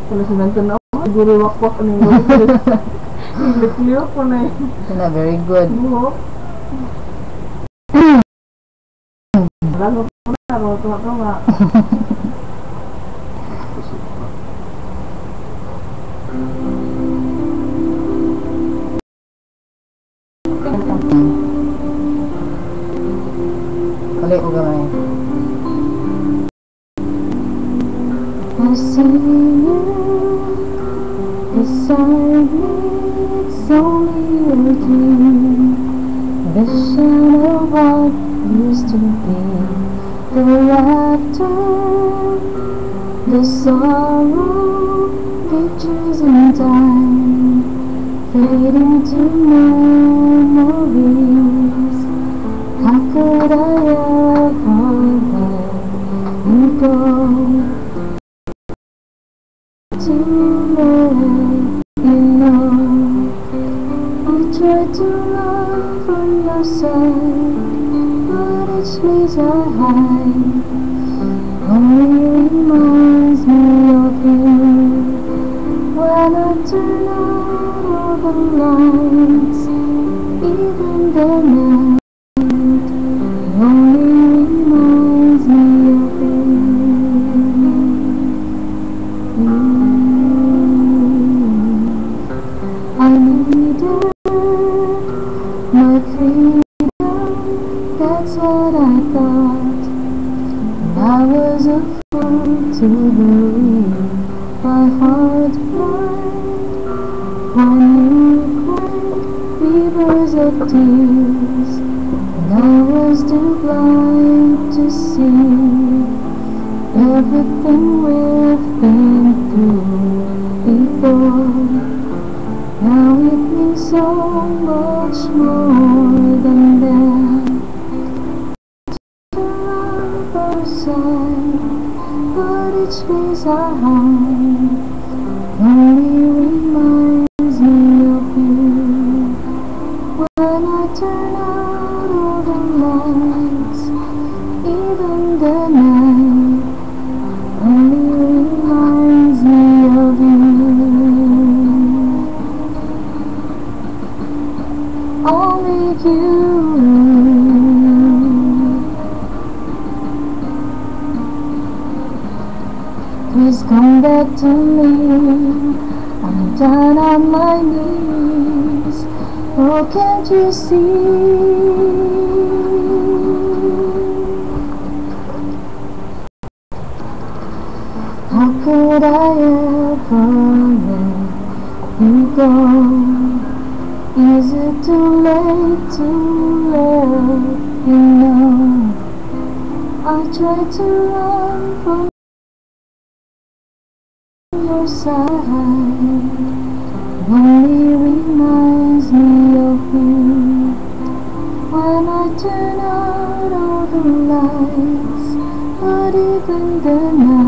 Kalau sinantan ako, siguro wakwak ano yung liwak ko na yun. Na, very good. Buhok. Lalo ko na, roto ka nga. Ulit ko gamay. I see you beside me, it's only a dream. Vision of what used to be, the laughter, the sorrow, pictures in time, fading to memories. How could I ever let you go? To let you know, I tried to run from your side, but each place I hide only reminds me of you. When I turn out all the lights, even the night only reminds me of you. I needed my freedom, that's what I thought. I was a fool to believe my heart blind when you cried rivers of tears, and I was too blind to see everything we've been through before. Now it means so much more than that. To run for side, but each place I hide only reminds me of you. When I turn out all the lights, even the night only reminds me of you. Only you. Please come back to me, I'm down on my knees. Oh, can't you see? How could I ever let you go? Is it too late to let you know? I tried to run from your side, only reminds me of you. When I turn out all the lights, but even the night